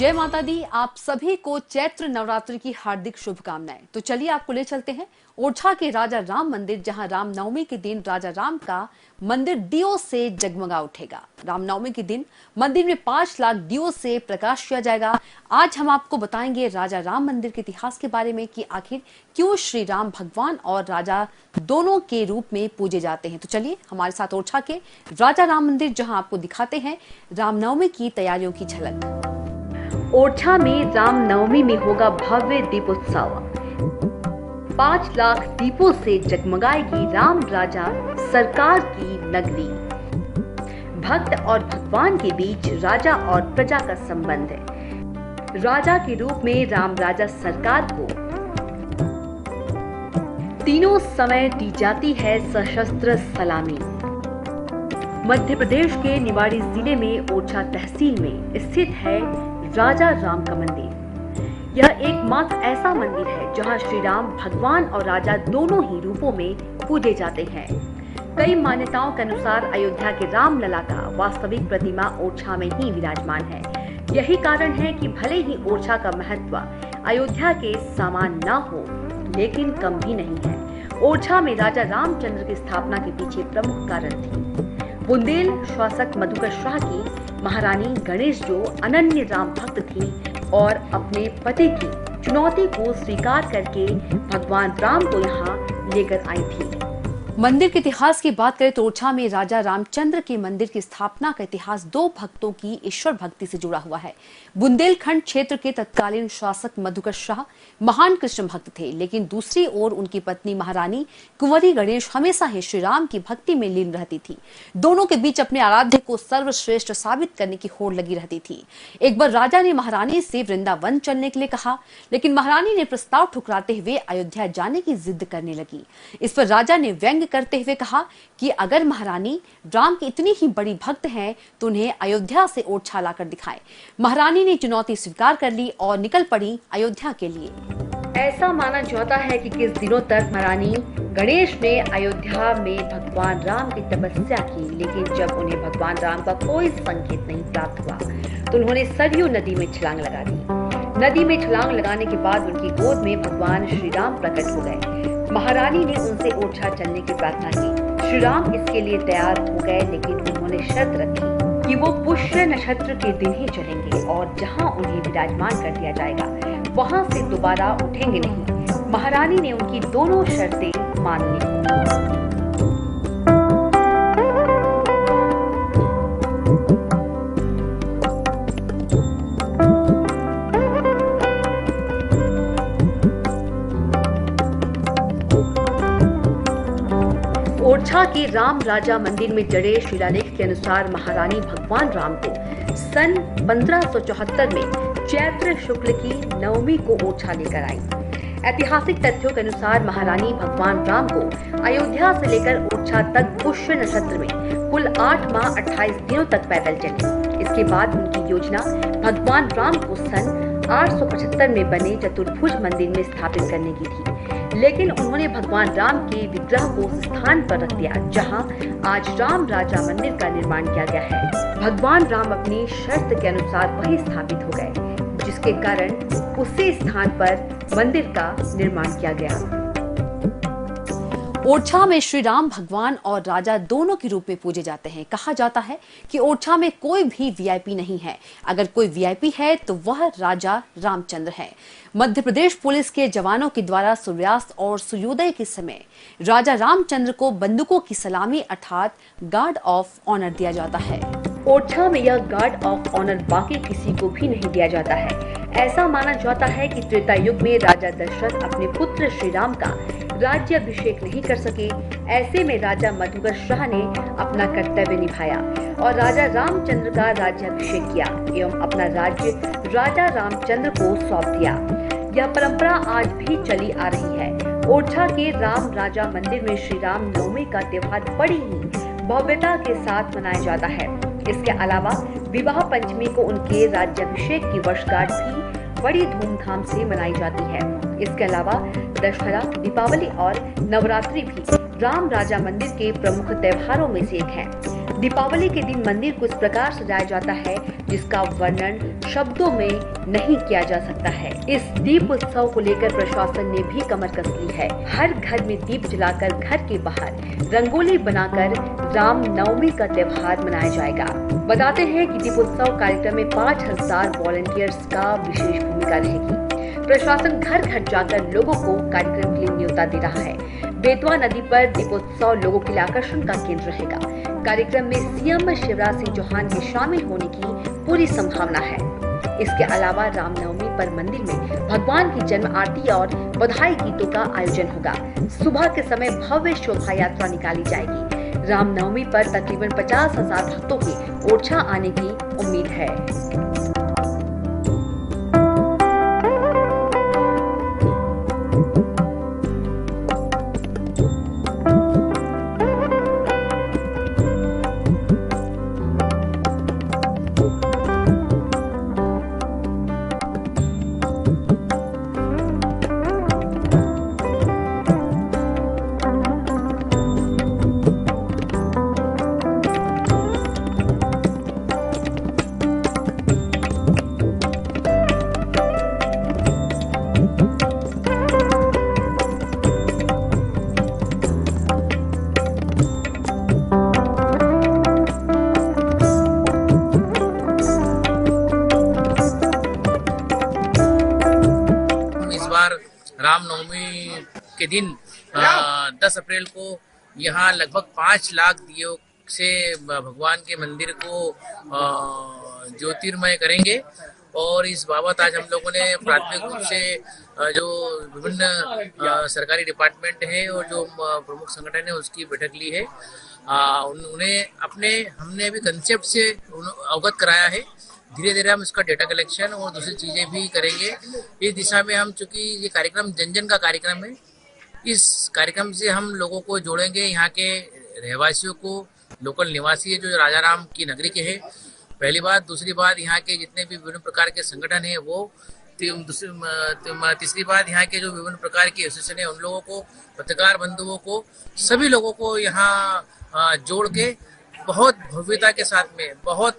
जय माता दी। आप सभी को चैत्र नवरात्रि की हार्दिक शुभकामनाएं। तो चलिए आपको ले चलते हैं ओरछा के राजा राम मंदिर, जहां रामनवमी के दिन राजा राम का मंदिर दियो से जगमगा उठेगा। रामनवमी के दिन मंदिर में 5 लाख दियो से प्रकाश किया जाएगा। आज हम आपको बताएंगे राजा राम मंदिर के इतिहास के बारे में कि आखिर क्यों श्री राम भगवान और राजा दोनों के रूप में पूजे जाते हैं। तो चलिए हमारे साथ ओरछा के राजा राम मंदिर, जहां आपको दिखाते हैं रामनवमी की तैयारियों की झलक। ओरछा में रामनवमी में होगा भव्य दीपोत्सव। 5 लाख दीपों से जगमगाएगी राम राजा सरकार की नगरी। भक्त और भगवान के बीच राजा और प्रजा का संबंध है। राजा के रूप में राम राजा सरकार को तीनों समय दी जाती है सशस्त्र सलामी। मध्य प्रदेश के निवाड़ी जिले में ओरछा तहसील में स्थित है राजा राम का मंदिर। यह एकमात्र ऐसा मंदिर है जहां श्री राम भगवान और राजा दोनों ही रूपों में पूजे जाते हैं। कई मान्यताओं के अनुसार अयोध्या के रामलला का वास्तविक प्रतिमा ओरछा में ही विराजमान है। यही कारण है कि भले ही ओरछा का महत्व अयोध्या के समान न हो, लेकिन कम भी नहीं है। ओरछा में राजा रामचंद्र की स्थापना के पीछे प्रमुख कारण थी बुंदेल शासक मधुकर शाह की महारानी गणेश, जो अनन्य राम भक्त थी और अपने पति की चुनौती को स्वीकार करके भगवान राम को यहाँ लेकर आई थी। मंदिर के इतिहास की बात करें तो ओरछा में राजा रामचंद्र के मंदिर की स्थापना का इतिहास 2 भक्तों की ईश्वर भक्ति से जुड़ा हुआ है। बुंदेलखंड क्षेत्र के तत्कालीन शासक मधुकर शाह महान कृष्ण भक्त थे, लेकिन दूसरी ओर उनकी पत्नी महारानी कुंवरी गणेश हमेशा ही श्री राम की भक्ति में लीन रहती थी। दोनों के बीच अपने आराध्य को सर्वश्रेष्ठ साबित करने की होड़ लगी रहती थी। एक बार राजा ने महारानी से वृंदावन चलने के लिए कहा, लेकिन महारानी ने प्रस्ताव ठुकराते हुए अयोध्या जाने की जिद करने लगी। इस पर राजा ने व्यंग करते हुए कहा कि अगर महारानी राम की इतनी ही बड़ी भक्त हैं तो उन्हें अयोध्या से ओरछा लाकर दिखाएं। महारानी ने चुनौती स्वीकार कर ली और निकल पड़ी अयोध्या के लिए। ऐसा माना जाता है कि कुछ दिनों तक महारानी गणेश ने अयोध्या में भगवान राम की तपस्या की, लेकिन जब उन्हें भगवान राम का कोई संकेत नहीं प्राप्त हुआ तो उन्होंने सरयू नदी में छलांग लगा दी। नदी में छलांग लगाने के बाद उनकी गोद में भगवान श्री राम प्रकट हो गए। महारानी ने उनसे ओरछा चलने की प्रार्थना की। श्री राम इसके लिए तैयार हो गए, लेकिन उन्होंने शर्त रखी कि वो पुष्य नक्षत्र के दिन ही चलेंगे और जहां उन्हें विराजमान कर दिया जाएगा वहां से दोबारा उठेंगे नहीं। महारानी ने उनकी दोनों शर्तें मान ली। ओरछा के राम राजा मंदिर में जड़े शिलालेख के अनुसार महारानी भगवान राम को सन 1574 में चैत्र शुक्ल की नवमी को ओरछा लेकर आई। ऐतिहासिक तथ्यों के अनुसार महारानी भगवान राम को अयोध्या से लेकर ओरछा तक पुष्य नक्षत्र में कुल 8 माह 28 दिनों तक पैदल चली। इसके बाद उनकी योजना भगवान राम को सन 875 में बने चतुर्भुज मंदिर में स्थापित करने की थी, लेकिन उन्होंने भगवान राम के विग्रह को उस स्थान पर रख दिया जहां आज राम राजा मंदिर का निर्माण किया गया है। भगवान राम अपनी शर्त के अनुसार वहीं स्थापित हो गए, जिसके कारण उसी स्थान पर मंदिर का निर्माण किया गया। ओरछा में श्री राम भगवान और राजा दोनों के रूप में पूजे जाते हैं। कहा जाता है कि ओरछा में कोई भी वीआईपी नहीं है, अगर कोई वीआईपी है तो वह राजा रामचंद्र है। मध्य प्रदेश पुलिस के जवानों के द्वारा सूर्यास्त और सूर्योदय के समय राजा रामचंद्र को बंदूकों की सलामी अर्थात गार्ड ऑफ ऑनर दिया जाता है। ओरछा में यह गार्ड ऑफ ऑनर बाकी किसी को भी नहीं दिया जाता है। ऐसा माना जाता है कि त्रेता युग में राजा दशरथ अपने पुत्र श्री राम का राज्याभिषेक नहीं कर सके। ऐसे में राजा मधुकर शाह ने अपना कर्तव्य निभाया और राजा रामचंद्र का राज्याभिषेक किया एवं अपना राज्य राजा रामचंद्र को सौंप दिया। यह परंपरा आज भी चली आ रही है। ओरछा के राम राजा मंदिर में श्री राम नवमी का त्योहार बड़ी ही भव्यता के साथ मनाया जाता है। इसके अलावा विवाह पंचमी को उनके राज्याभिषेक की वर्षगांठ भी बड़ी धूमधाम से मनाई जाती है। इसके अलावा दशहरा, दीपावली और नवरात्रि भी राम राजा मंदिर के प्रमुख त्योहारों में से एक है। दीपावली के दिन मंदिर को इस प्रकार सजाया जाता है जिसका वर्णन शब्दों में नहीं किया जा सकता है। इस दीप उत्सव को लेकर प्रशासन ने भी कमर कस ली है। हर घर में दीप जलाकर घर के बाहर रंगोली बनाकर राम नवमी का त्योहार मनाया जाएगा। बताते हैं कि दीप उत्सव कार्यक्रम में 5000 वॉलंटियर्स का विशेष भूमिका रहेगी। प्रशासन घर घर जाकर लोगों को कार्यक्रम के लिए न्योता दे रहा है। बेतवा नदी पर दीपोत्सव लोगों के लिए आकर्षण का केंद्र रहेगा। कार्यक्रम में सीएम शिवराज सिंह चौहान के शामिल होने की पूरी संभावना है। इसके अलावा रामनवमी पर मंदिर में भगवान की जन्म आरती और बधाई गीतों का आयोजन होगा। सुबह के समय भव्य शोभा यात्रा निकाली जाएगी। रामनवमी पर तकरीबन 50,000 भक्तों के ओरछा आने की उम्मीद है। रामनवमी के दिन 10 अप्रैल को यहाँ लगभग 5 लाख दियों से भगवान के मंदिर को ज्योतिर्मय करेंगे। और इस बाबत आज हम लोगों ने प्राथमिक रूप से जो विभिन्न सरकारी डिपार्टमेंट है और जो प्रमुख संगठन है उसकी बैठक ली है। हमने अभी कंसेप्ट से अवगत कराया है। धीरे धीरे हम इसका डेटा कलेक्शन और दूसरी चीज़ें भी करेंगे। इस दिशा में हम, चूंकि ये कार्यक्रम जन जन का कार्यक्रम है, इस कार्यक्रम से हम लोगों को जोड़ेंगे, यहाँ के रहवासियों को, लोकल निवासी है जो राजाराम की नगरी के हैं, पहली बात। दूसरी बात, यहाँ के जितने भी विभिन्न प्रकार के संगठन हैं वो। तीसरी बात, यहाँ के जो विभिन्न प्रकार की एसोसिएशन है उन लोगों को, पत्रकार बंधुओं को, सभी लोगों को यहाँ जोड़ के बहुत भव्यता के साथ में, बहुत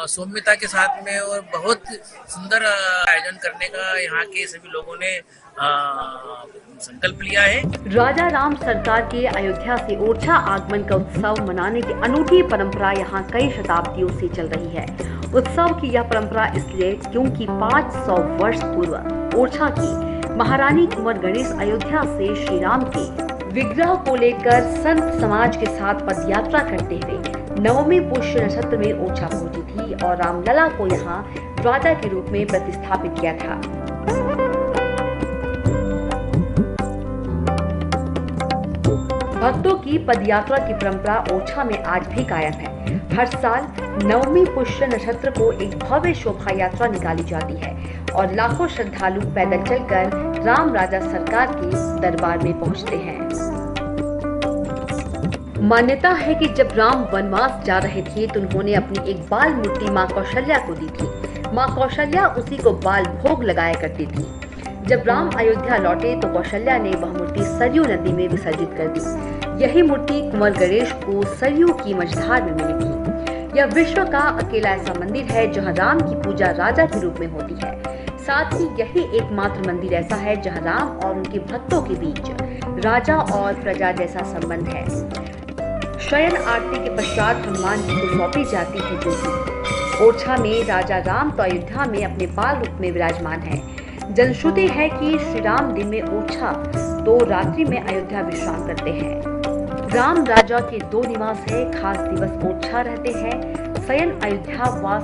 सौम्यता के साथ में और बहुत सुंदर आयोजन करने का यहाँ के सभी लोगों ने संकल्प लिया है। राजा राम सरकार के अयोध्या से ओरछा आगमन का उत्सव मनाने की अनूठी परंपरा यहाँ कई शताब्दियों से चल रही है। उत्सव की यह परंपरा इसलिए क्योंकि 500 वर्ष पूर्व ओरछा की महारानी कुंवर गणेश अयोध्या से श्री राम के विग्रह को लेकर संत समाज के साथ पदयात्रा करते हुए नवमी पुष्य नक्षत्र में ओरछा पहुंची थी और रामलला को यहाँ राजा के रूप में प्रतिस्थापित किया था। भक्तों की पदयात्रा की परंपरा ओरछा में आज भी कायम है। हर साल नवमी पुष्य नक्षत्र को एक भव्य शोभा यात्रा निकाली जाती है और लाखों श्रद्धालु पैदल चलकर राम राजा सरकार के दरबार में पहुंचते हैं। मान्यता है कि जब राम वनवास जा रहे थे तो उन्होंने अपनी एक बाल मूर्ति माँ कौशल्या को दी थी। माँ कौशल्या उसी को बाल भोग लगाया करती थी। जब राम अयोध्या लौटे तो कौशल्या ने वह मूर्ति सरयू नदी में विसर्जित कर दी। यही मूर्ति कुंवर गणेश को सरयू की मझधार में मिली थी। यह विश्व का अकेला ऐसा मंदिर है जहां राम की पूजा राजा के रूप में होती है। साथ ही यही एकमात्र मंदिर ऐसा है जहां राम और उनके भक्तों के बीच राजा और प्रजा जैसा संबंध है। शयन आरती के पश्चात हनुमान जी को सौंपी जाती है ज्योति। ओरछा में राजा राम तो अयोध्या में अपने बाल रूप में विराजमान है। जनश्रुति है कि श्री राम दिन में ओरछा तो रात्रि में अयोध्या विश्राम करते हैं। राम राजा के 2 निवास है। खास दिवस ओरछा रहते हैं। शयन अयोध्या वास।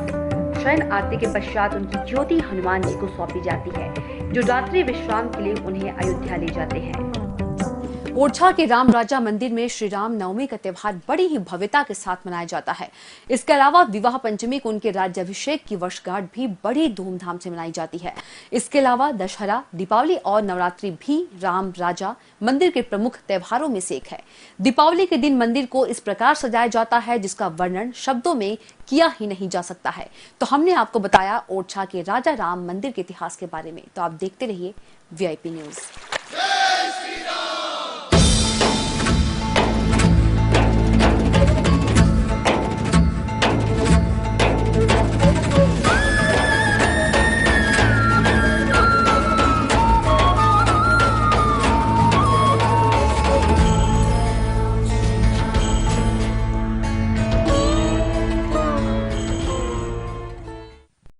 शयन आरती के पश्चात उनकी ज्योति हनुमान जी को सौंपी जाती है जो रात्रि विश्राम के लिए उन्हें अयोध्या ले जाते हैं। ओरछा के राम राजा मंदिर में श्री राम नवमी का त्योहार बड़ी ही भव्यता के साथ मनाया जाता है। इसके अलावा विवाह पंचमी को उनके राज्याभिषेक की वर्षगांठ भी बड़ी धूमधाम से मनाई जाती है। इसके अलावा दशहरा, दीपावली और नवरात्रि भी राम राजा मंदिर के प्रमुख त्योहारों में से एक है। दीपावली के दिन मंदिर को इस प्रकार सजाया जाता है जिसका वर्णन शब्दों में किया ही नहीं जा सकता है। तो हमने आपको बताया ओरछा के राजा राम मंदिर के इतिहास के बारे में। तो आप देखते रहिए VIP न्यूज।